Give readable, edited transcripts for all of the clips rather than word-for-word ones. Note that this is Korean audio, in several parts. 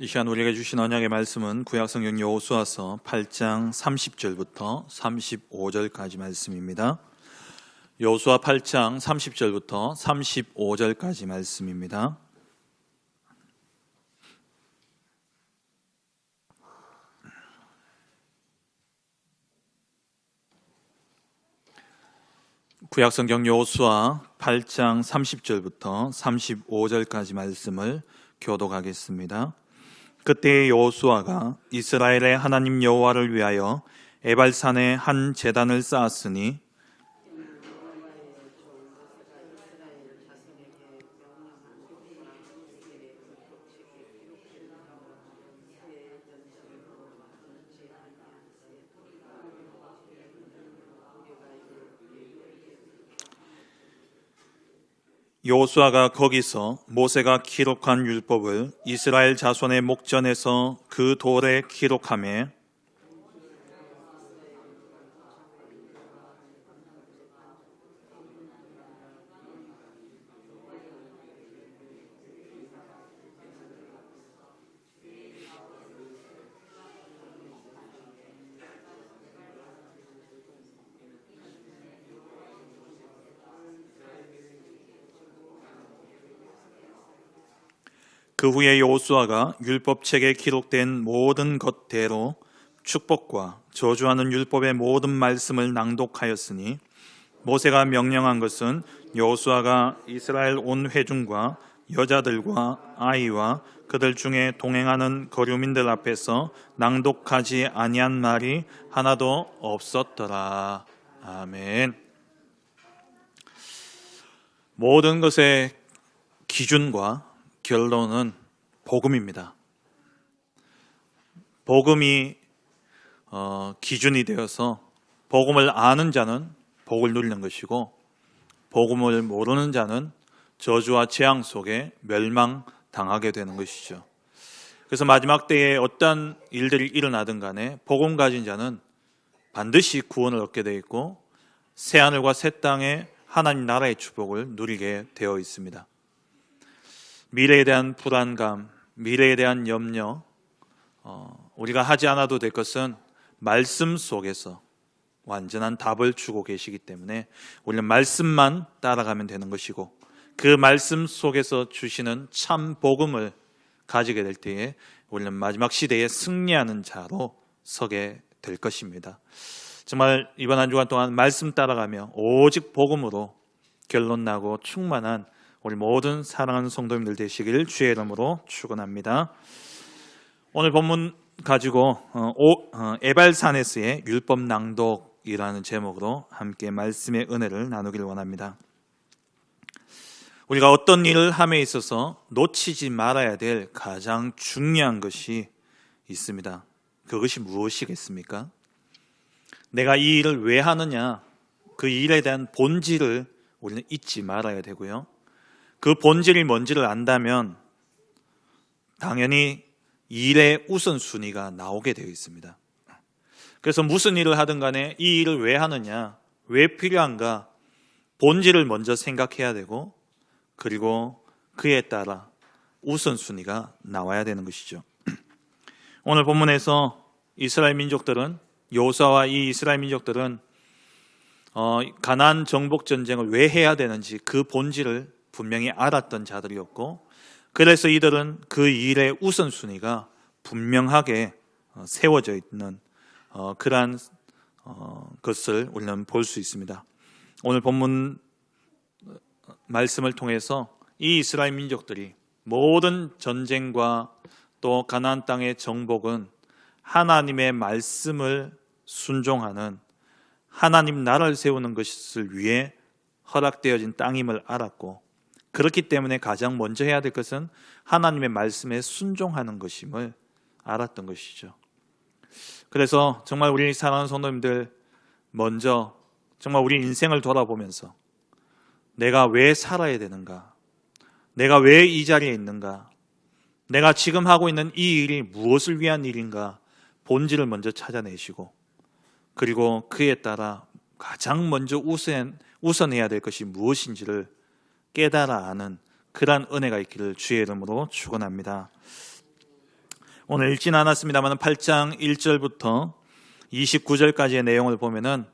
이 시간 우리에게 주신 언약의 말씀은 구약성경 여호수아서 8장 30절부터 35절까지 말씀입니다. 여호수아 8장 30절부터 35절까지 말씀입니다. 구약성경 여호수아 8장 30절부터 35절까지 말씀을 교독하겠습니다. 그때 여호수아가 이스라엘의 하나님 여호와를 위하여 에발산에 한 제단을 쌓았으니 여호수아가 거기서 모세가 기록한 율법을 이스라엘 자손의 목전에서 그 돌에 기록하매 그 후에 여호수아가 율법책에 기록된 모든 것대로 축복과 저주하는 율법의 모든 말씀을 낭독하였으니 모세가 명령한 것은 여호수아가 이스라엘 온 회중과 여자들과 아이와 그들 중에 동행하는 거류민들 앞에서 낭독하지 아니한 말이 하나도 없었더라. 아멘. 모든 것의 기준과 결론은 복음입니다. 복음이 기준이 되어서 복음을 아는 자는 복을 누리는 것이고 복음을 모르는 자는 저주와 재앙 속에 멸망당하게 되는 것이죠. 그래서 마지막 때에 어떤 일들이 일어나든 간에 복음 가진 자는 반드시 구원을 얻게 되어 있고 새하늘과 새 땅에 하나님 나라의 축복을 누리게 되어 있습니다. 미래에 대한 불안감, 미래에 대한 염려, 우리가 하지 않아도 될 것은 말씀 속에서 완전한 답을 주고 계시기 때문에 우리는 말씀만 따라가면 되는 것이고 그 말씀 속에서 주시는 참 복음을 가지게 될 때에 우리는 마지막 시대에 승리하는 자로 서게 될 것입니다. 정말 이번 한 주간 동안 말씀 따라가며 오직 복음으로 결론 나고 충만한 우리 모든 사랑하는 성도님들 되시길 주의 이름으로 축원합니다. 오늘 본문 가지고 에발산에서의 율법 낭독이라는 제목으로 함께 말씀의 은혜를 나누기를 원합니다. 우리가 어떤 일을 함에 있어서 놓치지 말아야 될 가장 중요한 것이 있습니다. 그것이 무엇이겠습니까? 내가 이 일을 왜 하느냐, 그 일에 대한 본질을 우리는 잊지 말아야 되고요. 그 본질이 뭔지를 안다면 당연히 일의 우선순위가 나오게 되어 있습니다. 그래서 무슨 일을 하든 간에 이 일을 왜 하느냐, 왜 필요한가, 본질을 먼저 생각해야 되고 그리고 그에 따라 우선순위가 나와야 되는 것이죠. 오늘 본문에서 이스라엘 민족들은, 여호수아와 이 이스라엘 민족들은 가나안 정복 전쟁을 왜 해야 되는지 그 본질을 분명히 알았던 자들이었고 그래서 이들은 그 일의 우선순위가 분명하게 세워져 있는 그러한 것을 우리는 볼 수 있습니다. 오늘 본문 말씀을 통해서 이 이스라엘 민족들이 모든 전쟁과 또 가나안 땅의 정복은 하나님의 말씀을 순종하는 하나님 나라를 세우는 것을 위해 허락되어진 땅임을 알았고 그렇기 때문에 가장 먼저 해야 될 것은 하나님의 말씀에 순종하는 것임을 알았던 것이죠. 그래서 정말 우리 사랑하는 성도님들 먼저 정말 우리 인생을 돌아보면서 내가 왜 살아야 되는가? 내가 왜 이 자리에 있는가? 내가 지금 하고 있는 이 일이 무엇을 위한 일인가? 본질을 먼저 찾아내시고 그리고 그에 따라 가장 먼저 우선해야 될 것이 무엇인지를 깨달아 아는 그러한 은혜가 있기를 주의 이름으로 축원합니다. 오늘 읽지는 않았습니다만 8장 1절부터 29절까지의 내용을 보면은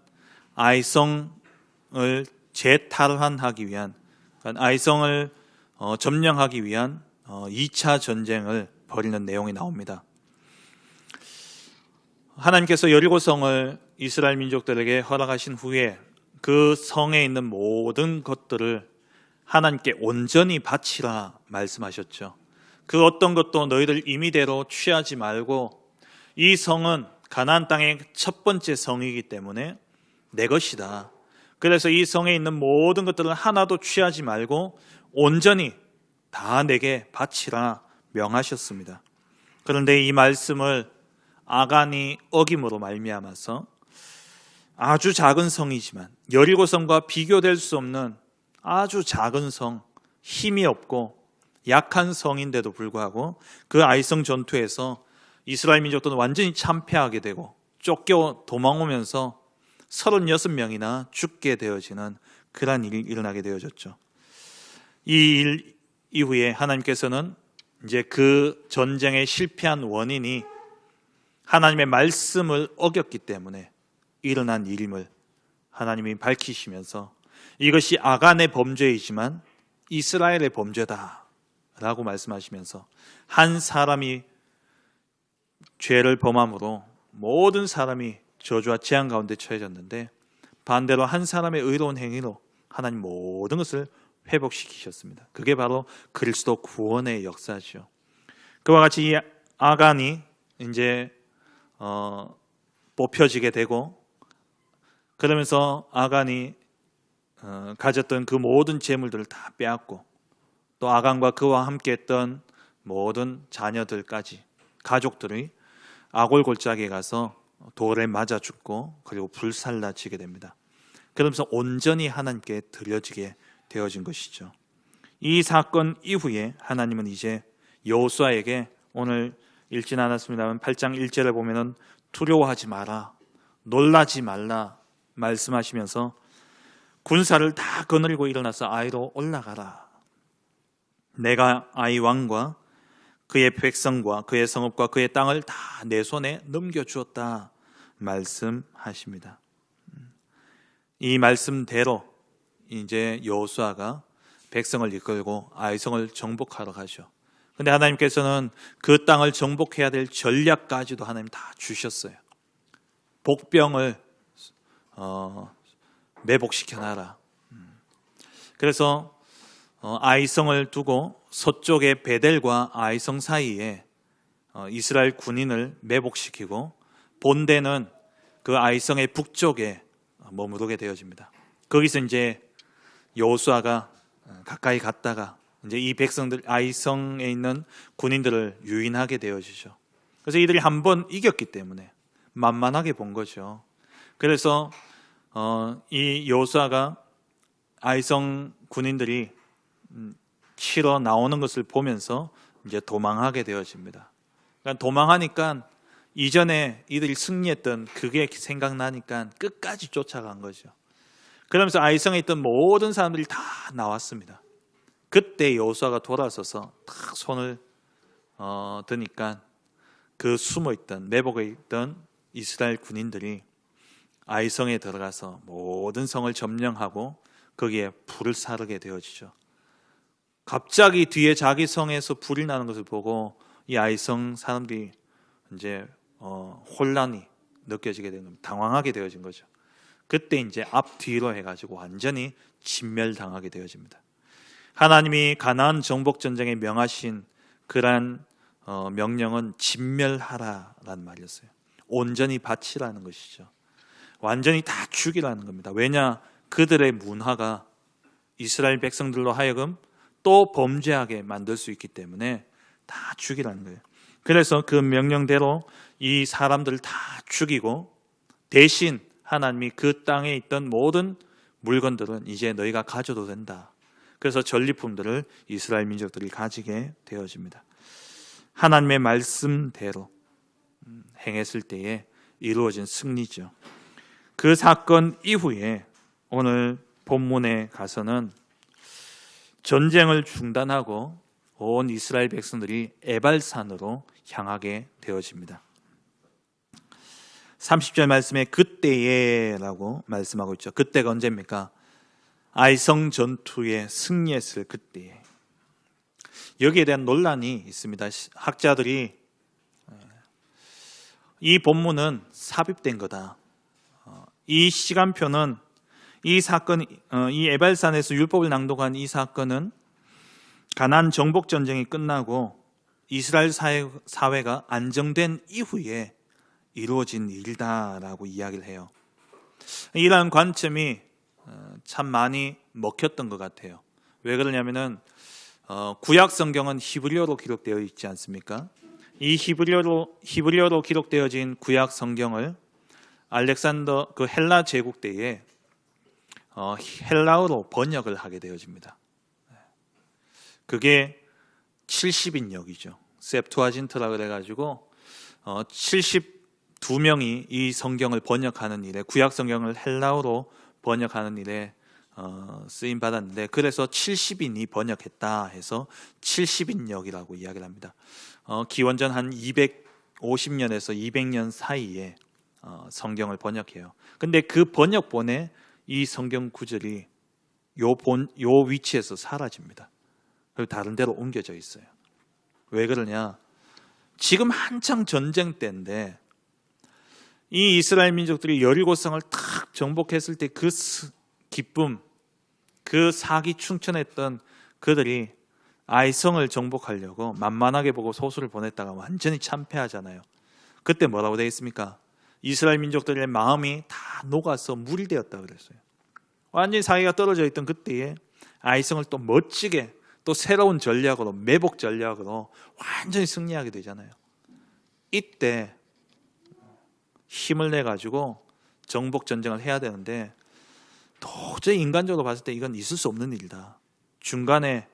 아이성을 재탈환하기 위한, 아이성을 점령하기 위한 2차 전쟁을 벌이는 내용이 나옵니다. 하나님께서 여리고성을 이스라엘 민족들에게 허락하신 후에 그 성에 있는 모든 것들을 하나님께 온전히 바치라 말씀하셨죠. 그 어떤 것도 너희들 임의대로 취하지 말고, 이 성은 가나안 땅의 첫 번째 성이기 때문에 내 것이다. 그래서 이 성에 있는 모든 것들을 하나도 취하지 말고 온전히 다 내게 바치라 명하셨습니다. 그런데 이 말씀을 아간이 어김으로 말미암아서 아주 작은 성이지만, 여리고성과 비교될 수 없는 아주 작은 성, 힘이 없고 약한 성인데도 불구하고 그 아이성 전투에서 이스라엘 민족들은 완전히 참패하게 되고 쫓겨 도망오면서 36명이나 죽게 되어지는 그러한 일이 일어나게 되어졌죠. 이 일 이후에 하나님께서는 이제 그 전쟁에 실패한 원인이 하나님의 말씀을 어겼기 때문에 일어난 일임을 하나님이 밝히시면서 이것이 아간의 범죄이지만 이스라엘의 범죄다 라고 말씀하시면서, 한 사람이 죄를 범함으로 모든 사람이 저주와 재앙 가운데 처해졌는데, 반대로 한 사람의 의로운 행위로 하나님 모든 것을 회복시키셨습니다. 그게 바로 그리스도 구원의 역사죠. 그와 같이 이 아간이 이제 뽑혀지게 되고, 그러면서 아간이 가졌던 그 모든 재물들을 다 빼앗고, 또 아간과 그와 함께했던 모든 자녀들까지, 가족들이 아골 골짜기에 가서 돌에 맞아 죽고 그리고 불살라지게 됩니다. 그러면서 온전히 하나님께 드려지게 되어진 것이죠. 이 사건 이후에 하나님은 이제 여호수아에게, 오늘 읽지는 않았습니다만 8장 1절에 보면은 두려워하지 마라, 놀라지 말라 말씀하시면서 군사를 다 거느리고 일어나서 아이로 올라가라. 내가 아이 왕과 그의 백성과 그의 성읍과 그의 땅을 다 내 손에 넘겨주었다 말씀하십니다. 이 말씀대로 이제 여호수아가 백성을 이끌고 아이성을 정복하러 가죠. 그런데 하나님께서는 그 땅을 정복해야 될 전략까지도 하나님 다 주셨어요. 복병을 매복시켜놔라. 그래서 아이성을 두고 서쪽의 베델과 아이성 사이에 이스라엘 군인을 매복시키고, 본대는 그 아이성의 북쪽에 머무르게 되어집니다. 거기서 이제 여호수아가 가까이 갔다가 이제 이 백성들, 아이성에 있는 군인들을 유인하게 되어지죠. 그래서 이들이 한번 이겼기 때문에 만만하게 본 거죠. 그래서 이 여호수아가 아이성 군인들이 치러 나오는 것을 보면서 이제 도망하게 되어집니다. 그러니까 도망하니까 이전에 이들이 승리했던 그게 생각나니까 끝까지 쫓아간 거죠. 그러면서 아이성에 있던 모든 사람들이 다 나왔습니다. 그때 여호수아가 돌아서서 딱 손을 드니까 그 숨어있던, 매복에 있던 이스라엘 군인들이 아이성에 들어가서 모든 성을 점령하고 거기에 불을 사르게 되어지죠. 갑자기 뒤에 자기 성에서 불이 나는 것을 보고 이 아이성 사람들이 이제 혼란이 느껴지게 된 겁니다. 당황하게 되어진 거죠. 그때 이제 앞뒤로 해가지고 완전히 진멸당하게 되어집니다. 하나님이 가나안 정복 전쟁에 명하신 그러한 명령은 진멸하라라는 말이었어요. 온전히 바치라는 것이죠. 완전히 다 죽이라는 겁니다. 왜냐? 그들의 문화가 이스라엘 백성들로 하여금 또 범죄하게 만들 수 있기 때문에 다 죽이라는 거예요. 그래서 그 명령대로 이 사람들을 다 죽이고, 대신 하나님이 그 땅에 있던 모든 물건들은 이제 너희가 가져도 된다. 그래서 전리품들을 이스라엘 민족들이 가지게 되어집니다. 하나님의 말씀대로 행했을 때에 이루어진 승리죠. 그 사건 이후에 오늘 본문에 가서는 전쟁을 중단하고 온 이스라엘 백성들이 에발산으로 향하게 되어집니다. 30절 말씀에 그때에 라고 말씀하고 있죠. 그때가 언제입니까? 아이성 전투에 승리했을 그때에. 여기에 대한 논란이 있습니다. 학자들이 이 본문은 삽입된 거다. 이 시간표는 이 사건, 이 에발산에서 율법을 낭독한 이 사건은 가나안 정복 전쟁이 끝나고 이스라엘 사회가 안정된 이후에 이루어진 일이다라고 이야기를 해요. 이러한 관점이 참 많이 먹혔던 것 같아요. 왜 그러냐면은 구약 성경은 히브리어로 기록되어 있지 않습니까? 이 히브리어로 기록되어진 구약 성경을 알렉산더 그 헬라 제국 때에 헬라어로 번역을 하게 되어집니다. 그게 70인역이죠. 셉투아진트라 그래가지고 72명이 이 성경을 번역하는 일에, 구약 성경을 헬라어로 번역하는 일에 쓰임 받았는데, 그래서 70인이 번역했다 해서 70인역이라고 이야기를 합니다. 기원전 한 250년에서 200년 사이에 성경을 번역해요. 근데 그 번역본에 이 성경 구절이 요 위치에서 사라집니다. 그리고 다른 데로 옮겨져 있어요. 왜 그러냐? 지금 한창 전쟁 때인데 이 이스라엘 민족들이 여리고성을 탁 정복했을 때 그 기쁨, 그 사기 충천했던 그들이 아이성을 정복하려고 만만하게 보고 소수를 보냈다가 완전히 참패하잖아요. 그때 뭐라고 되어 있습니까? 이스라엘 민족들의 마음이 다 녹아서 물이 되었다 그랬어요. 완전히 사기가 떨어져 있던 그때에 아이성을 또 멋지게 또 새로운 전략으로, 매복 전략으로 완전히 승리하게 되잖아요. 이때 힘을 내가지고 정복 전쟁을 해야 되는데 도저히 인간적으로 봤을 때 이건 있을 수 없는 일이다. 중간에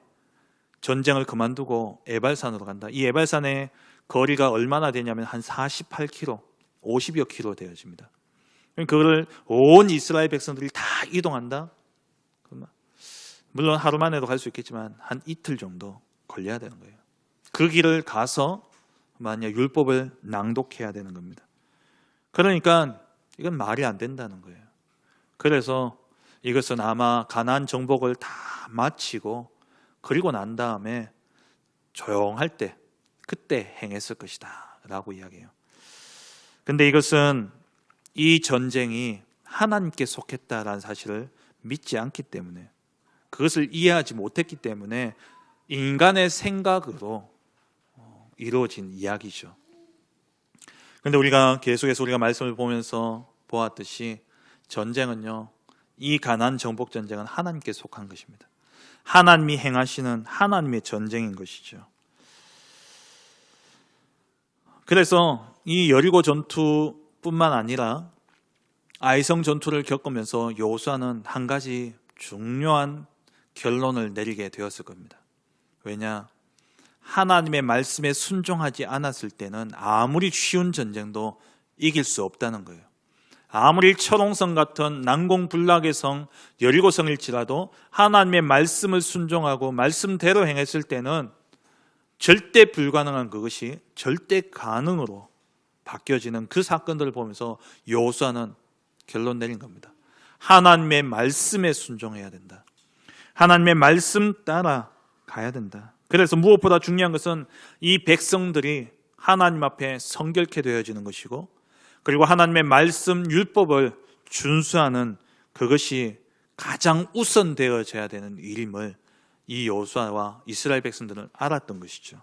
전쟁을 그만두고 에발산으로 간다. 이 에발산의 거리가 얼마나 되냐면 한 48km, 50여 킬로 되어집니다. 그걸 온 이스라엘 백성들이 다 이동한다? 물론 하루 만에도 갈 수 있겠지만 한 이틀 정도 걸려야 되는 거예요. 그 길을 가서 만약 율법을 낭독해야 되는 겁니다. 그러니까 이건 말이 안 된다는 거예요. 그래서 이것은 아마 가나안 정복을 다 마치고 그리고 난 다음에 조용할 때 그때 행했을 것이다 라고 이야기해요. 근데 이것은 이 전쟁이 하나님께 속했다라는 사실을 믿지 않기 때문에, 그것을 이해하지 못했기 때문에 인간의 생각으로 이루어진 이야기죠. 그런데 우리가 계속해서 우리가 말씀을 보면서 보았듯이 전쟁은요, 이 가나안 정복 전쟁은 하나님께 속한 것입니다. 하나님이 행하시는 하나님의 전쟁인 것이죠. 그래서 이 여리고 전투뿐만 아니라 아이성 전투를 겪으면서 여호수아는 한 가지 중요한 결론을 내리게 되었을 겁니다. 왜냐? 하나님의 말씀에 순종하지 않았을 때는 아무리 쉬운 전쟁도 이길 수 없다는 거예요. 아무리 철옹성 같은 난공불락의 성 여리고성일지라도 하나님의 말씀을 순종하고 말씀대로 행했을 때는 절대 불가능한 그것이 절대 가능으로 바뀌어지는 그 사건들을 보면서 여호수아는 결론 내린 겁니다. 하나님의 말씀에 순종해야 된다. 하나님의 말씀 따라 가야 된다. 그래서 무엇보다 중요한 것은 이 백성들이 하나님 앞에 성결케 되어지는 것이고, 그리고 하나님의 말씀 율법을 준수하는 그것이 가장 우선되어져야 되는 일임을 이 여호수아와 이스라엘 백성들은 알았던 것이죠.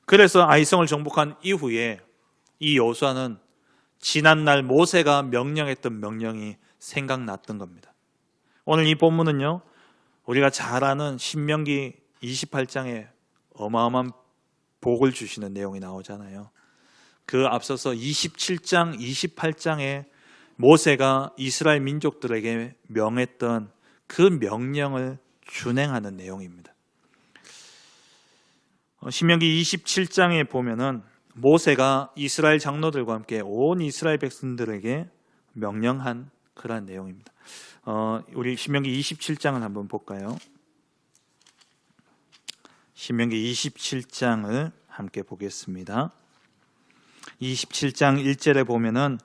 그래서 아이성을 정복한 이후에 이 여호수아는 지난날 모세가 명령했던 명령이 생각났던 겁니다. 오늘 이 본문은요, 우리가 잘 아는 신명기 28장에 어마어마한 복을 주시는 내용이 나오잖아요. 그 앞서서 27장, 28장에 모세가 이스라엘 민족들에게 명했던 그 명령을 준행하는 내용입니다. 신명기 27장에 보면은 모세가 이스라엘 장로들과 함께 온 이스라엘 백성들에게 명령한 그러한 내용입니다. 우리 신명기 27장을 한번 볼까요? 신명기 27장을 함께 보겠습니다. 27장 1절에 보면은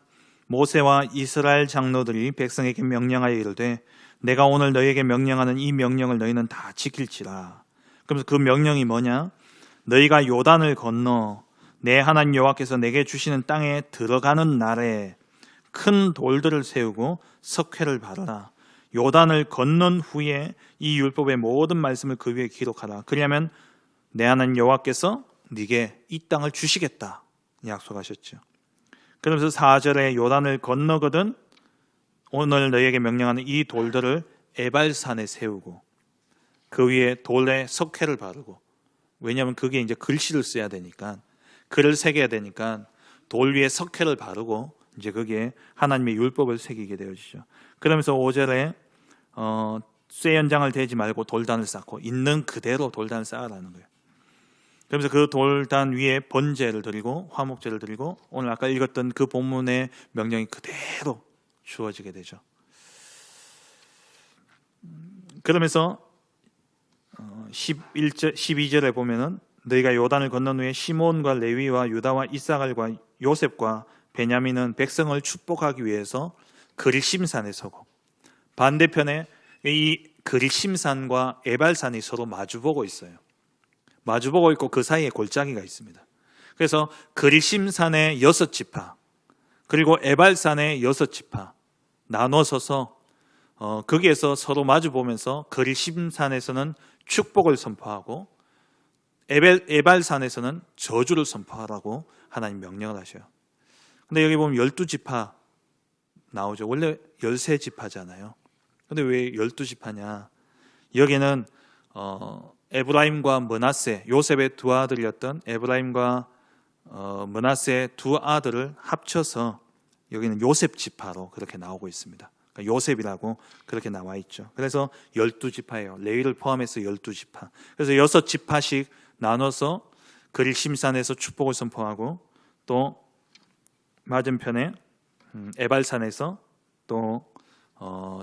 모세와 이스라엘 장로들이 백성에게 명령하여 이르되 내가 오늘 너희에게 명령하는 이 명령을 너희는 다 지킬지라. 그러면서 그 명령이 뭐냐? 너희가 요단을 건너 내 하나님 여호와께서 내게 주시는 땅에 들어가는 날에 큰 돌들을 세우고 석회를 바르라. 요단을 건넌 후에 이 율법의 모든 말씀을 그 위에 기록하라. 그러면 내 하나님 여호와께서 네게 이 땅을 주시겠다 약속하셨죠. 그러면서 4절에 요단을 건너거든 오늘 너희에게 명령하는 이 돌들을 에발산에 세우고 그 위에 돌에 석회를 바르고, 왜냐하면 그게 이제 글씨를 써야 되니까, 글을 새겨야 되니까 돌 위에 석회를 바르고 이제 거기에 하나님의 율법을 새기게 되어지죠. 그러면서 5절에 쇠 연장을 대지 말고 돌단을 쌓고 있는 그대로 돌단을 쌓으라는 거예요. 그러면서 그 돌단 위에 번제를 드리고 화목제를 드리고 오늘 아까 읽었던 그 본문의 명령이 그대로 주어지게 되죠. 그러면서 12절에 보면은 너희가 요단을 건넌 후에 시몬과 레위와 유다와 이사갈과 요셉과 베냐민은 백성을 축복하기 위해서 그리심산에 서고, 반대편에 이 그리심산과 에발산이 서로 마주보고 있어요. 마주보고 있고 그 사이에 골짜기가 있습니다. 그래서 그리심산의 6지파 그리고 에발산의 6지파 나눠서서 거기에서 서로 마주보면서 그리심산에서는 축복을 선포하고 에발산에서는 저주를 선포하라고 하나님 명령을 하셔요. 근데 여기 보면 12지파 나오죠. 원래 13지파잖아요. 근데 왜 12지파냐? 여기는 에브라임과 므낫세, 요셉의 두 아들이었던 에브라임과 므낫세의 두 아들을 합쳐서 여기는 요셉 지파로 그렇게 나오고 있습니다. 그러니까 요셉이라고 그렇게 나와 있죠. 그래서 12지파예요. 레위를 포함해서 12지파. 그래서 6지파씩 나눠서 그리심산에서 축복을 선포하고, 또 맞은편에 에발산에서 또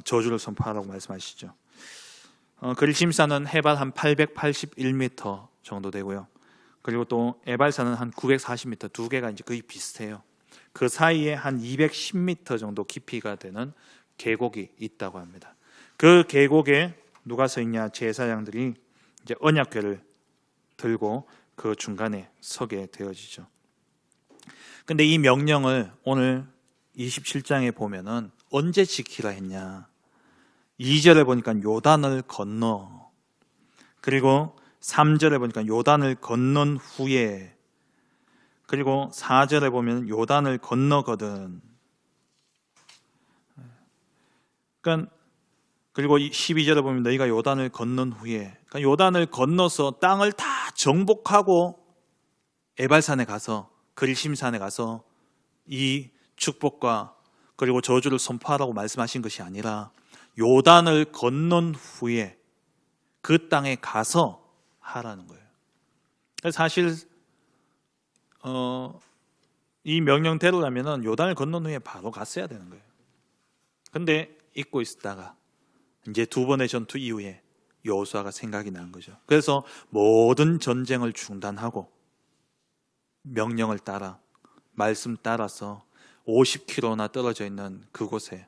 저주를 선포하라고 말씀하시죠. 그리심산은 해발 한 881m 정도 되고요. 그리고 또 에발산은 한 940m, 두 개가 이제 거의 비슷해요. 그 사이에 한 210m 정도 깊이가 되는 계곡이 있다고 합니다. 그 계곡에 누가 서 있냐? 제사장들이 이제 언약궤를 들고 그 중간에 서게 되어지죠. 근데 이 명령을 오늘 27장에 보면은 언제 지키라 했냐? 2절에 보니까 요단을 건너, 그리고 3절에 보니까 요단을 건넌 후에, 그리고 4절에 보면 요단을 건너거든. 그러니까 그리고 12절에 보면 너희가 요단을 건넌 후에, 그러니까 요단을 건너서 땅을 다 정복하고 에발산에 가서 그리심산에 가서 이 축복과 그리고 저주를 선포하라고 말씀하신 것이 아니라 요단을 건넌 후에 그 땅에 가서 하라는 거예요. 사실 이 명령대로라면 요단을 건넌 후에 바로 갔어야 되는 거예요. 근데 잊고 있다가 이제 두 번의 전투 이후에 여호수아가 생각이 난 거죠. 그래서 모든 전쟁을 중단하고 명령을 따라, 말씀 따라서 50km나 떨어져 있는 그곳에,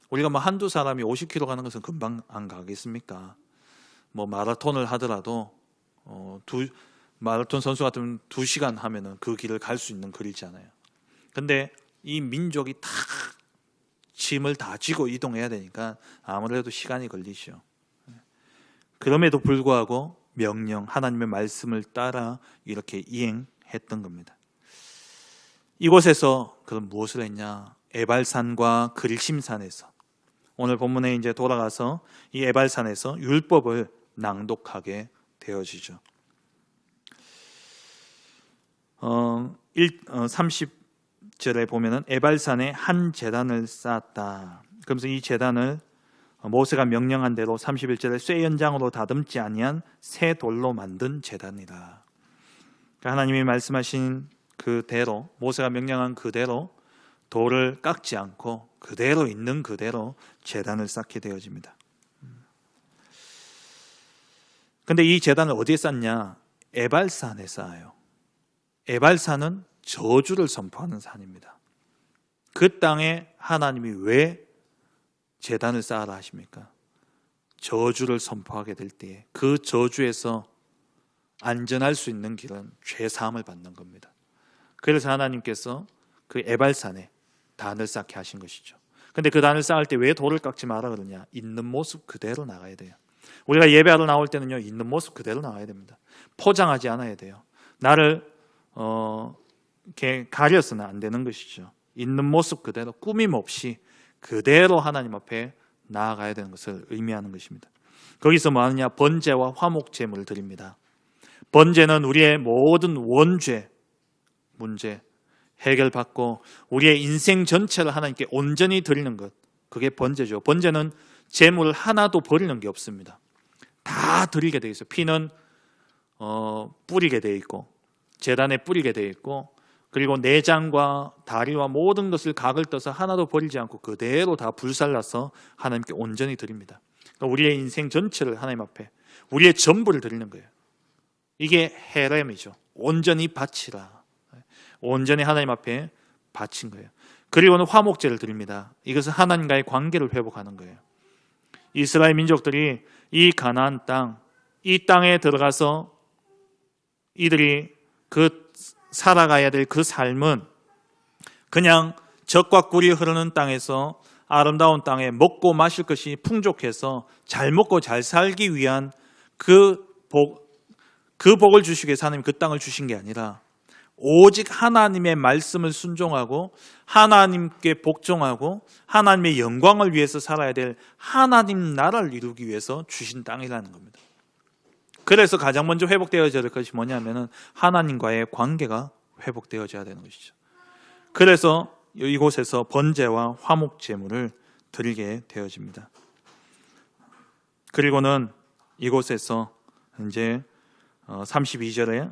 우리가 뭐 한두 사람이 50km 가는 것은 금방 안 가겠습니까? 뭐 마라톤을 하더라도 마라톤 선수 같으면 2시간 하면은 그 길을 갈 수 있는 거리잖아요. 근데 이 민족이 다 짐을 다 지고 이동해야 되니까 아무래도 시간이 걸리죠. 그럼에도 불구하고 명령, 하나님의 말씀을 따라 이렇게 이행했던 겁니다. 이곳에서 그럼 무엇을 했냐? 에발산과 그리심산에서, 오늘 본문에 이제 돌아가서 이 에발산에서 율법을 낭독하게 되어지죠. 30절에 보면은 에발산에 한 제단을 쌓았다. 그러면서 이 제단을 모세가 명령한 대로 31절에 쇠 연장으로 다듬지 아니한 새 돌로 만든 제단이다. 그러니까 하나님이 말씀하신 그대로, 모세가 명령한 그대로 돌을 깎지 않고 그대로 있는 그대로 제단을 쌓게 되어집니다. 근데 이 제단을 어디에 쌓냐? 에발산에 쌓아요. 에발산은 저주를 선포하는 산입니다. 그 땅에 하나님이 왜 제단을 쌓아라 하십니까? 저주를 선포하게 될 때에 그 저주에서 안전할 수 있는 길은 죄사함을 받는 겁니다. 그래서 하나님께서 그 에발산에 단을 쌓게 하신 것이죠. 근데 그 단을 쌓을 때 왜 돌을 깎지 마라 그러냐? 있는 모습 그대로 나가야 돼요. 우리가 예배하러 나올 때는요, 있는 모습 그대로 나가야 됩니다. 포장하지 않아야 돼요. 나를 이렇게 가려서는 안 되는 것이죠. 있는 모습 그대로 꾸밈 없이 그대로 하나님 앞에 나아가야 되는 것을 의미하는 것입니다. 거기서 뭐 하느냐? 번제와 화목제물을 드립니다. 번제는 우리의 모든 원죄, 문제 해결받고 우리의 인생 전체를 하나님께 온전히 드리는 것, 그게 번제죠. 번제는 제물 하나도 버리는 게 없습니다. 다 드리게 되어 있어요. 피는 뿌리게 되어 있고 제단에 뿌리게 되어 있고, 그리고 내장과 다리와 모든 것을 각을 떠서 하나도 버리지 않고 그대로 다 불살라서 하나님께 온전히 드립니다. 그러니까 우리의 인생 전체를 하나님 앞에, 우리의 전부를 드리는 거예요. 이게 헤렘이죠. 온전히 바치라. 온전히 하나님 앞에 바친 거예요. 그리고는 화목제를 드립니다. 이것은 하나님과의 관계를 회복하는 거예요. 이스라엘 민족들이 이 가나안 땅, 이 땅에 들어가서 이들이 그 살아가야 될 그 삶은 그냥 젖과 꿀이 흐르는 땅에서, 아름다운 땅에 먹고 마실 것이 풍족해서 잘 먹고 잘 살기 위한 그 복을 주시기 위해서 하나님 그 땅을 주신 게 아니라 오직 하나님의 말씀을 순종하고 하나님께 복종하고 하나님의 영광을 위해서 살아야 될 하나님 나라를 이루기 위해서 주신 땅이라는 겁니다. 그래서 가장 먼저 회복되어져야 될 것이 뭐냐면은 하나님과의 관계가 회복되어져야 되는 것이죠. 그래서 이곳에서 번제와 화목제물을 드리게 되어집니다. 그리고는 이곳에서 이제 32절에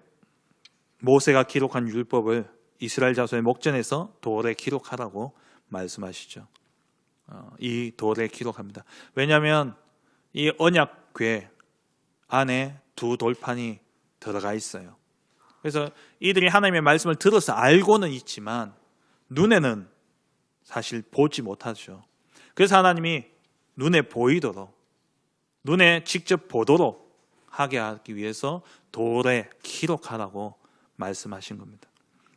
모세가 기록한 율법을 이스라엘 자손의 목전에서 돌에 기록하라고 말씀하시죠. 이 돌에 기록합니다. 왜냐하면 이 언약궤 안에 두 돌판이 들어가 있어요. 그래서 이들이 하나님의 말씀을 들어서 알고는 있지만 눈에는 사실 보지 못하죠. 그래서 하나님이 눈에 보이도록, 눈에 직접 보도록 하게 하기 위해서 돌에 기록하라고 말씀하신 겁니다.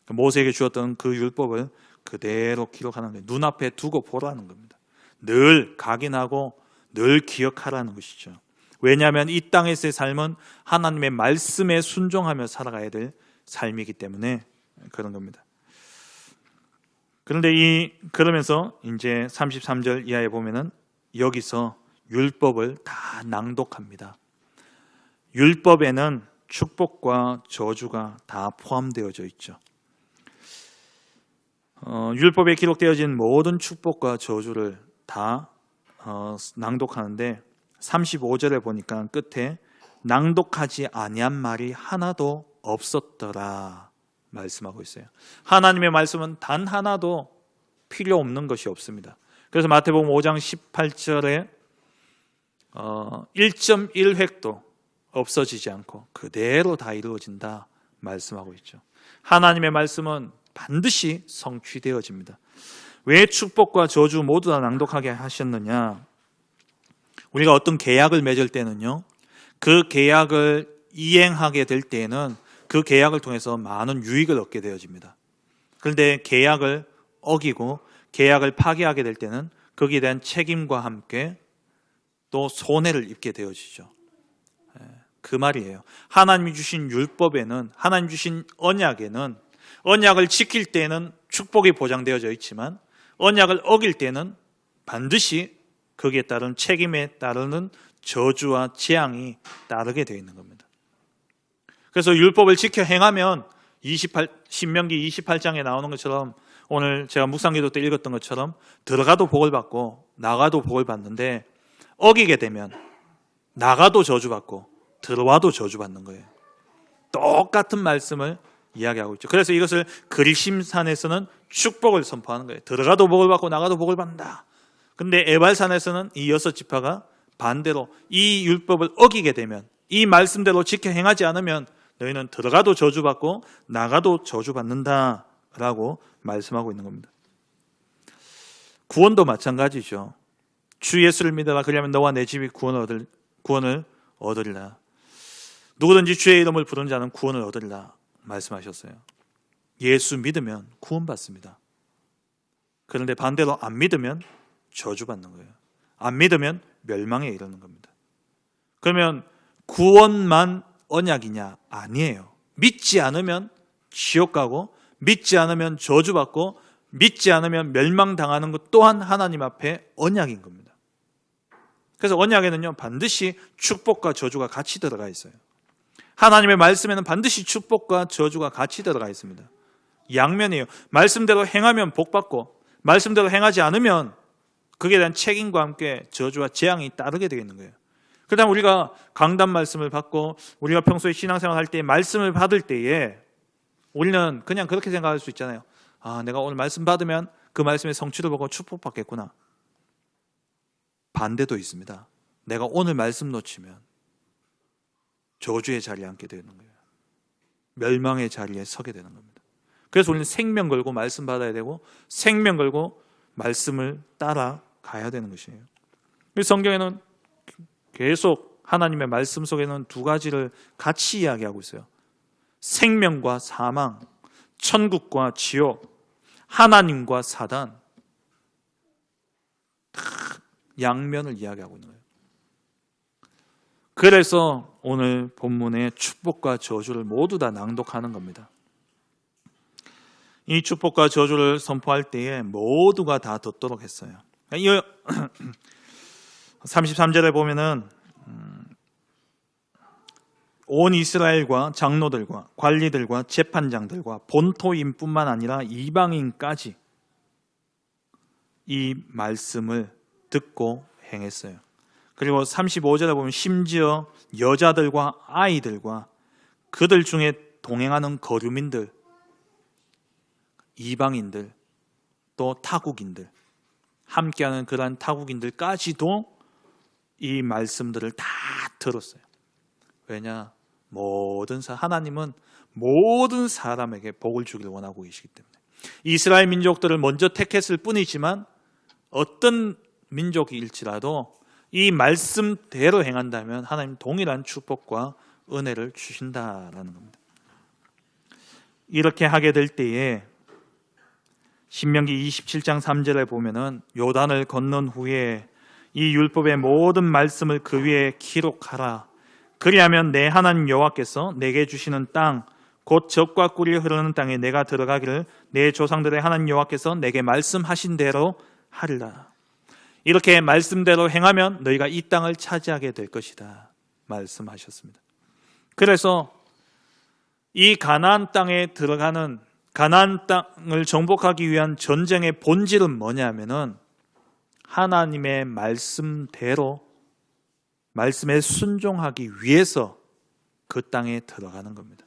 모세에게 주었던 그 율법을 그대로 기록하는 거예요. 눈앞에 두고 보라는 겁니다. 늘 각인하고 늘 기억하라는 것이죠. 왜냐하면 이 땅에서의 삶은 하나님의 말씀에 순종하며 살아가야 될 삶이기 때문에 그런 겁니다. 그런데 그러면서 이제 33절 이하에 보면은 여기서 율법을 다 낭독합니다. 율법에는 축복과 저주가 다 포함되어져 있죠. 율법에 기록되어진 모든 축복과 저주를 다 낭독하는데 35절에 보니까 끝에 낭독하지 아니한 말이 하나도 없었더라 말씀하고 있어요. 하나님의 말씀은 단 하나도 필요 없는 것이 없습니다. 그래서 마태복음 5장 18절에 1.1획도 없어지지 않고 그대로 다 이루어진다 말씀하고 있죠. 하나님의 말씀은 반드시 성취되어집니다. 왜 축복과 저주 모두 다 낭독하게 하셨느냐? 우리가 어떤 계약을 맺을 때는요, 그 계약을 이행하게 될 때에는 그 계약을 통해서 많은 유익을 얻게 되어집니다. 그런데 계약을 어기고 계약을 파기하게 될 때는 거기에 대한 책임과 함께 또 손해를 입게 되어지죠. 그 말이에요. 하나님이 주신 율법에는, 하나님 주신 언약에는, 언약을 지킬 때는 축복이 보장되어져 있지만 언약을 어길 때는 반드시 거기에 따른 책임에 따르는 저주와 재앙이 따르게 되어 있는 겁니다. 그래서 율법을 지켜 행하면 신명기 28장에 나오는 것처럼, 오늘 제가 묵상기도 때 읽었던 것처럼 들어가도 복을 받고 나가도 복을 받는데, 어기게 되면 나가도 저주받고 들어와도 저주받는 거예요. 똑같은 말씀을 이야기하고 있죠. 그래서 이것을 그리심산에서는 축복을 선포하는 거예요. 들어가도 복을 받고 나가도 복을 받는다. 근데 에발산에서는 이 6지파가 반대로 이 율법을 어기게 되면, 이 말씀대로 지켜 행하지 않으면 너희는 들어가도 저주받고 나가도 저주받는다라고 말씀하고 있는 겁니다. 구원도 마찬가지죠. 주 예수를 믿어라. 그러면 너와 내 집이 구원을 얻으리라. 누구든지 주의 이름을 부르는 자는 구원을 얻으리라 말씀하셨어요. 예수 믿으면 구원받습니다. 그런데 반대로 안 믿으면 저주받는 거예요. 안 믿으면 멸망에 이르는 겁니다. 그러면 구원만 언약이냐? 아니에요. 믿지 않으면 지옥 가고, 믿지 않으면 저주받고, 믿지 않으면 멸망당하는 것 또한 하나님 앞에 언약인 겁니다. 그래서 언약에는요, 반드시 축복과 저주가 같이 들어가 있어요. 하나님의 말씀에는 반드시 축복과 저주가 같이 들어가 있습니다. 양면이에요. 말씀대로 행하면 복받고, 말씀대로 행하지 않으면 그에 대한 책임과 함께 저주와 재앙이 따르게 되겠는 거예요. 그다음 우리가 강단 말씀을 받고 우리가 평소에 신앙생활 할 때 말씀을 받을 때에 우리는 그냥 그렇게 생각할 수 있잖아요. 아, 내가 오늘 말씀 받으면 그 말씀의 성취를 보고 축복받겠구나. 반대도 있습니다. 내가 오늘 말씀 놓치면 저주의 자리에 앉게 되는 거예요. 멸망의 자리에 서게 되는 겁니다. 그래서 우리는 생명 걸고 말씀 받아야 되고 생명 걸고 말씀을 따라가야 되는 것이에요. 성경에는 계속 하나님의 말씀 속에는 두 가지를 같이 이야기하고 있어요. 생명과 사망, 천국과 지옥, 하나님과 사단, 양면을 이야기하고 있는 거예요. 그래서 오늘 본문의 축복과 저주를 모두 다 낭독하는 겁니다. 이 축복과 저주를 선포할 때에 모두가 다 듣도록 했어요. 33절에 보면은 온 이스라엘과 장로들과 관리들과 재판장들과 본토인뿐만 아니라 이방인까지 이 말씀을 듣고 행했어요. 그리고 35절에 보면 심지어 여자들과 아이들과 그들 중에 동행하는 거류민들, 이방인들, 또 타국인들, 함께하는 그러한 타국인들까지도 이 말씀들을 다 들었어요. 왜냐? 하나님은 모든 사람에게 복을 주기를 원하고 계시기 때문에. 이스라엘 민족들을 먼저 택했을 뿐이지만 어떤 민족일지라도 이 말씀대로 행한다면 하나님 동일한 축복과 은혜를 주신다라는 겁니다. 이렇게 하게 될 때에 신명기 27장 3절에 보면은 요단을 건넌 후에 이 율법의 모든 말씀을 그 위에 기록하라. 그리하면 내 하나님 여호와께서 내게 주시는 땅, 곧 젖과 꿀이 흐르는 땅에 내가 들어가기를 내 조상들의 하나님 여호와께서 내게 말씀하신 대로 하리라. 이렇게 말씀대로 행하면 너희가 이 땅을 차지하게 될 것이다 말씀하셨습니다. 그래서 이 가나안 땅에 들어가는 가나안 땅을 정복하기 위한 전쟁의 본질은 뭐냐면은 하나님의 말씀대로 말씀에 순종하기 위해서 그 땅에 들어가는 겁니다.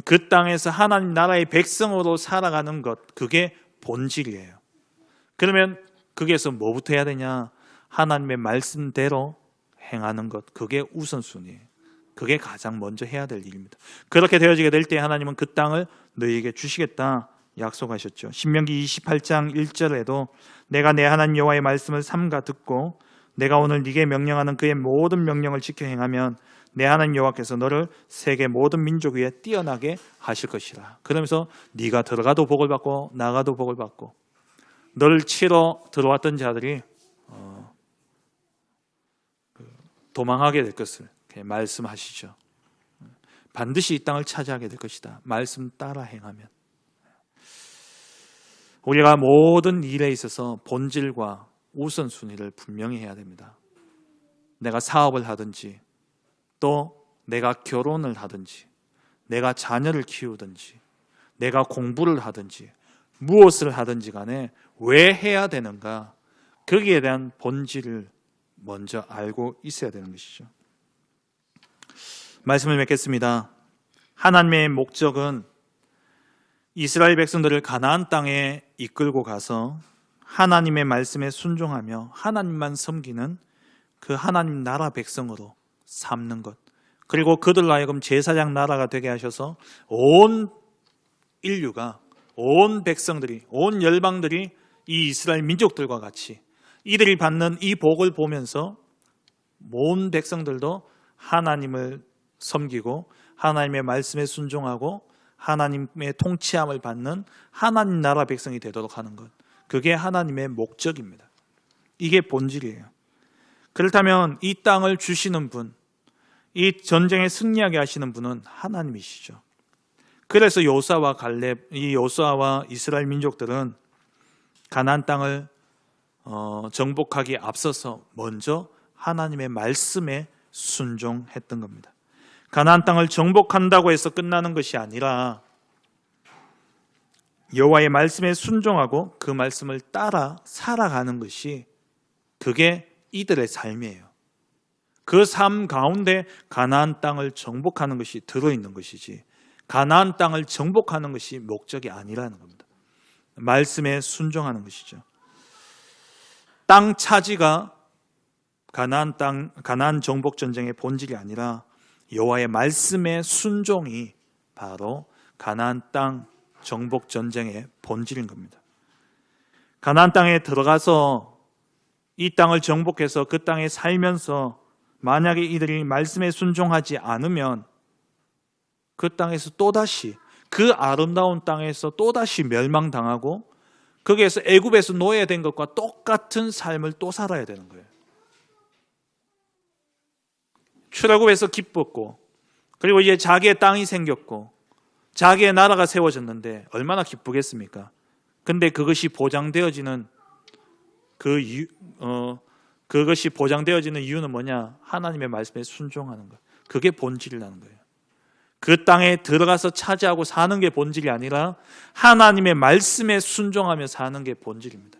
그 땅에서 하나님 나라의 백성으로 살아가는 것, 그게 본질이에요. 그러면 거기에서 뭐부터 해야 되냐? 하나님의 말씀대로 행하는 것, 그게 우선순위예요. 그게 가장 먼저 해야 될 일입니다. 그렇게 되어지게 될 때 하나님은 그 땅을 너희에게 주시겠다 약속하셨죠. 신명기 28장 1절에도 내가 내 하나님 여호와의 말씀을 삼가 듣고 내가 오늘 네게 명령하는 그의 모든 명령을 지켜 행하면 내 하나님 여호와께서 너를 세계 모든 민족 위에 뛰어나게 하실 것이라. 그러면서 네가 들어가도 복을 받고 나가도 복을 받고 너를 치러 들어왔던 자들이 도망하게 될 것을 말씀하시죠. 반드시 이 땅을 차지하게 될 것이다. 말씀 따라 행하면. 우리가 모든 일에 있어서 본질과 우선순위를 분명히 해야 됩니다. 내가 사업을 하든지 또 내가 결혼을 하든지 내가 자녀를 키우든지 내가 공부를 하든지 무엇을 하든지 간에 왜 해야 되는가, 거기에 대한 본질을 먼저 알고 있어야 되는 것이죠. 말씀을 맺겠습니다. 하나님의 목적은 이스라엘 백성들을 가나안 땅에 이끌고 가서 하나님의 말씀에 순종하며 하나님만 섬기는 그 하나님 나라 백성으로 삼는 것, 그리고 그들로 하여금 제사장 나라가 되게 하셔서 온 인류가, 온 백성들이, 온 열방들이 이 이스라엘 민족들과 같이 이들이 받는 이 복을 보면서 모든 백성들도 하나님을 섬기고 하나님의 말씀에 순종하고 하나님의 통치함을 받는 하나님 나라 백성이 되도록 하는 것, 그게 하나님의 목적입니다. 이게 본질이에요. 그렇다면 이 땅을 주시는 분, 이 전쟁에 승리하게 하시는 분은 하나님이시죠. 그래서 여호수아와 이스라엘 민족들은 가나안 땅을 정복하기에 앞서서 먼저 하나님의 말씀에 순종했던 겁니다. 가나안 땅을 정복한다고 해서 끝나는 것이 아니라 여호와의 말씀에 순종하고 그 말씀을 따라 살아가는 것이, 그게 이들의 삶이에요. 그 삶 가운데 가나안 땅을 정복하는 것이 들어있는 것이지, 가나안 땅을 정복하는 것이 목적이 아니라는 겁니다. 말씀에 순종하는 것이죠. 땅 차지가 가나안 정복 전쟁의 본질이 아니라 여호와의 말씀의 순종이 바로 가나안 땅 정복 전쟁의 본질인 겁니다. 가나안 땅에 들어가서 이 땅을 정복해서 그 땅에 살면서 만약에 이들이 말씀에 순종하지 않으면 그 땅에서 또다시, 그 아름다운 땅에서 또다시 멸망당하고 거기에서 애굽에서 노예된 것과 똑같은 삶을 또 살아야 되는 거예요. 출애굽에서 기뻤고, 그리고 이제 자기의 땅이 생겼고 자기의 나라가 세워졌는데 얼마나 기쁘겠습니까? 근데 그것이 보장되어지는 그것이 보장되어지는 이유는 뭐냐? 하나님의 말씀에 순종하는 것. 그게 본질이라는 거예요. 그 땅에 들어가서 차지하고 사는 게 본질이 아니라 하나님의 말씀에 순종하며 사는 게 본질입니다.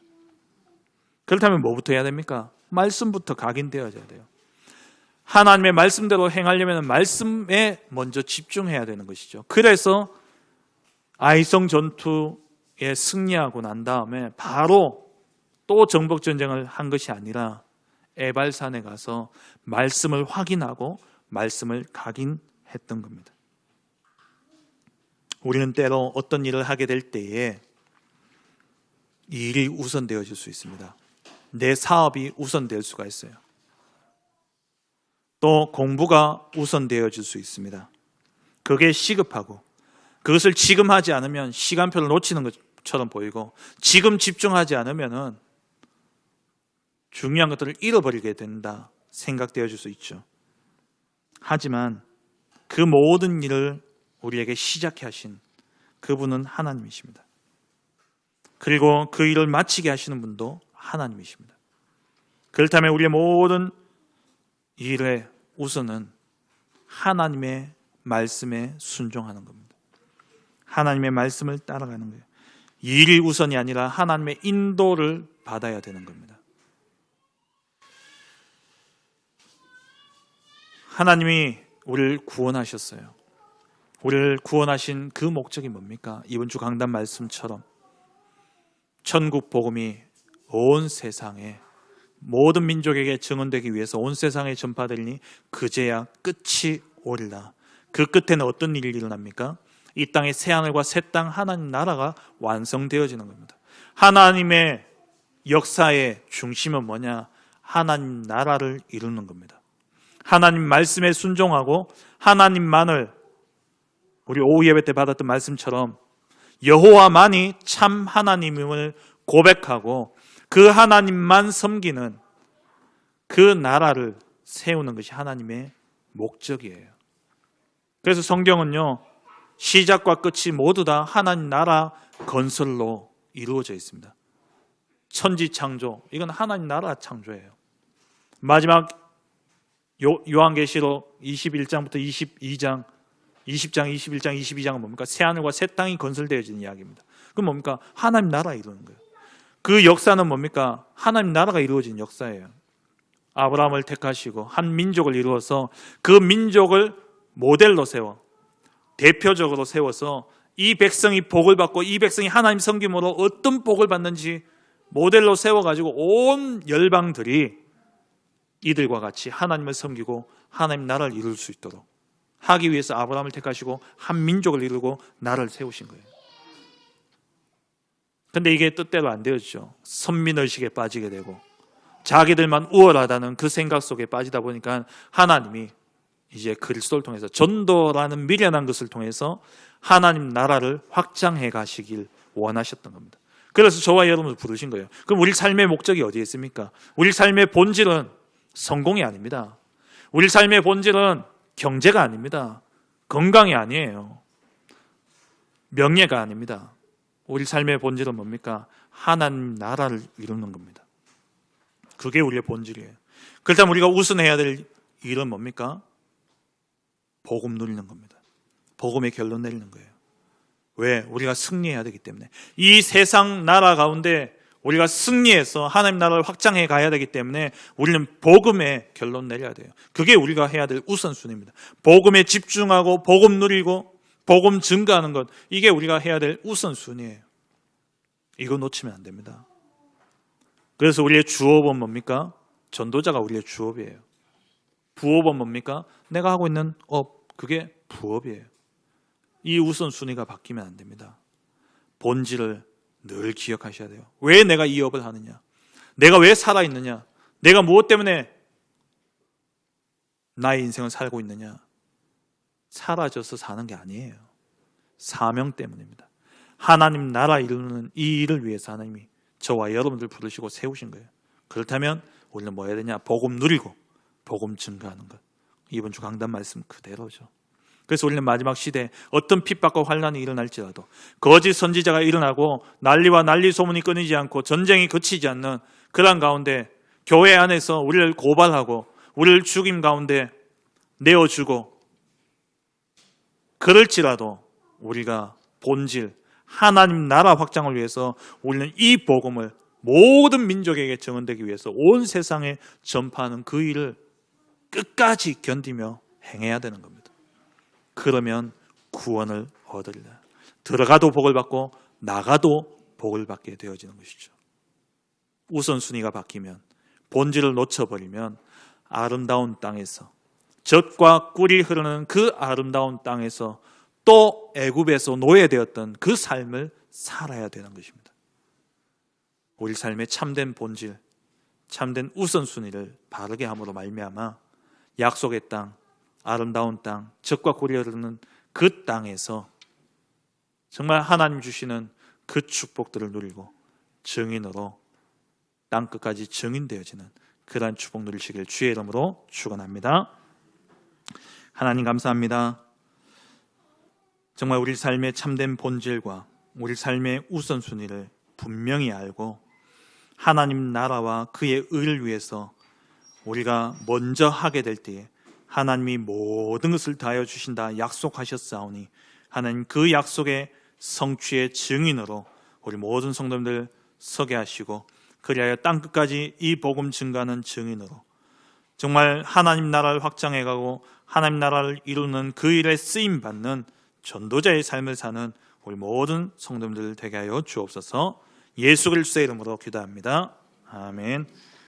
그렇다면 뭐부터 해야 됩니까? 말씀부터 각인되어져야 돼요. 하나님의 말씀대로 행하려면 말씀에 먼저 집중해야 되는 것이죠. 그래서 아이성 전투에 승리하고 난 다음에 바로 또 정복 전쟁을 한 것이 아니라 에발산에 가서 말씀을 확인하고 말씀을 각인했던 겁니다. 우리는 때로 어떤 일을 하게 될 때에 이 일이 우선되어질 수 있습니다. 내 사업이 우선될 수가 있어요. 또 공부가 우선되어질 수 있습니다. 그게 시급하고 그것을 지금 하지 않으면 시간표를 놓치는 것처럼 보이고 지금 집중하지 않으면 중요한 것들을 잃어버리게 된다 생각되어질 수 있죠. 하지만 그 모든 일을 우리에게 시작해 하신 그분은 하나님이십니다. 그리고 그 일을 마치게 하시는 분도 하나님이십니다. 그렇다면 우리의 모든 일의 우선은 하나님의 말씀에 순종하는 겁니다. 하나님의 말씀을 따라가는 거예요. 일이 우선이 아니라 하나님의 인도를 받아야 되는 겁니다. 하나님이 우리를 구원하셨어요. 우리를 구원하신 그 목적이 뭡니까? 이번 주 강단 말씀처럼 천국 복음이 온 세상에 모든 민족에게 증언되기 위해서 온 세상에 전파되리니 그제야 끝이 오리라. 그 끝에는 어떤 일이 일어납니까? 이 땅의 새하늘과 새 땅 하나님 나라가 완성되어지는 겁니다. 하나님의 역사의 중심은 뭐냐? 하나님 나라를 이루는 겁니다. 하나님 말씀에 순종하고 하나님만을, 우리 오후 예배 때 받았던 말씀처럼 여호와만이 참 하나님임을 고백하고 그 하나님만 섬기는 그 나라를 세우는 것이 하나님의 목적이에요. 그래서 성경은요, 시작과 끝이 모두 다 하나님 나라 건설로 이루어져 있습니다. 천지 창조, 이건 하나님 나라 창조예요. 마지막 요한계시록 21장부터 22장, 20장, 21장, 22장은 뭡니까? 새하늘과 새 땅이 건설되어지는 이야기입니다. 그럼 뭡니까? 하나님 나라 이루는 거예요. 그 역사는 뭡니까? 하나님 나라가 이루어진 역사예요. 아브라함을 택하시고 한 민족을 이루어서 그 민족을 모델로 세워, 대표적으로 세워서 이 백성이 복을 받고 이 백성이 하나님 섬김으로 어떤 복을 받는지 모델로 세워가지고 온 열방들이 이들과 같이 하나님을 섬기고 하나님 나라를 이룰 수 있도록 하기 위해서 아브라함을 택하시고 한 민족을 이루고 나라를 세우신 거예요. 근데 이게 뜻대로 안 되었죠. 선민의식에 빠지게 되고 자기들만 우월하다는 그 생각 속에 빠지다 보니까 하나님이 이제 그리스도를 통해서 전도라는 미련한 것을 통해서 하나님 나라를 확장해 가시길 원하셨던 겁니다. 그래서 저와 여러분을 부르신 거예요. 그럼 우리 삶의 목적이 어디에 있습니까? 우리 삶의 본질은 성공이 아닙니다. 우리 삶의 본질은 경제가 아닙니다. 건강이 아니에요. 명예가 아닙니다. 우리 삶의 본질은 뭡니까? 하나님 나라를 이루는 겁니다. 그게 우리의 본질이에요. 그렇다면 우리가 우선해야 될 일은 뭡니까? 복음 누리는 겁니다. 복음의 결론 내리는 거예요. 왜? 우리가 승리해야 되기 때문에. 이 세상 나라 가운데 우리가 승리해서 하나님 나라를 확장해 가야 되기 때문에 우리는 복음의 결론 내려야 돼요. 그게 우리가 해야 될 우선순위입니다. 복음에 집중하고 복음 누리고 복음 증거하는 것, 이게 우리가 해야 될 우선순위예요. 이거 놓치면 안 됩니다. 그래서 우리의 주업은 뭡니까? 전도자가 우리의 주업이에요. 부업은 뭡니까? 내가 하고 있는 업, 그게 부업이에요. 이 우선순위가 바뀌면 안 됩니다. 본질을 늘 기억하셔야 돼요. 왜 내가 이 업을 하느냐? 내가 왜 살아있느냐? 내가 무엇 때문에 나의 인생을 살고 있느냐? 사라져서 사는 게 아니에요. 사명 때문입니다. 하나님 나라 이루는 이 일을 위해서 하나님이 저와 여러분들 부르시고 세우신 거예요. 그렇다면 우리는 뭐 해야 되냐? 복음 누리고 복음 증거하는 것. 이번 주 강단 말씀 그대로죠. 그래서 우리는 마지막 시대에 어떤 핍박과 환난이 일어날지라도 거짓 선지자가 일어나고 난리와 난리 소문이 끊이지 않고 전쟁이 그치지 않는 그런 가운데 교회 안에서 우리를 고발하고 우리를 죽임 가운데 내어주고 그럴지라도 우리가 본질 하나님 나라 확장을 위해서 우리는 이 복음을 모든 민족에게 증언되기 위해서 온 세상에 전파하는 그 일을 끝까지 견디며 행해야 되는 겁니다. 그러면 구원을 얻으리라. 들어가도 복을 받고 나가도 복을 받게 되어지는 것이죠. 우선순위가 바뀌면, 본질을 놓쳐버리면 아름다운 땅에서, 젖과 꿀이 흐르는 그 아름다운 땅에서 또 애굽에서 노예되었던 그 삶을 살아야 되는 것입니다. 우리 삶의 참된 본질, 참된 우선순위를 바르게 함으로 말미암아 약속의 땅, 아름다운 땅, 젖과 꿀이 흐르는 그 땅에서 정말 하나님 주시는 그 축복들을 누리고 증인으로 땅끝까지 증인되어지는 그러한 축복 누리시길 주의 이름으로 축원합니다. 하나님 감사합니다. 정말 우리 삶의 참된 본질과 우리 삶의 우선순위를 분명히 알고 하나님 나라와 그의 의를 위해서 우리가 먼저 하게 될 때에 하나님이 모든 것을 다하여 주신다 약속하셨사오니 하나님 그 약속의 성취의 증인으로 우리 모든 성도님들 서게 하시고 그리하여 땅끝까지 이 복음 증가하는 증인으로 정말 하나님 나라를 확장해가고 하나님 나라를 이루는 그 일에 쓰임받는 전도자의 삶을 사는 우리 모든 성도님들 되게 하여 주옵소서. 예수 그리스도의 이름으로 기도합니다. 아멘.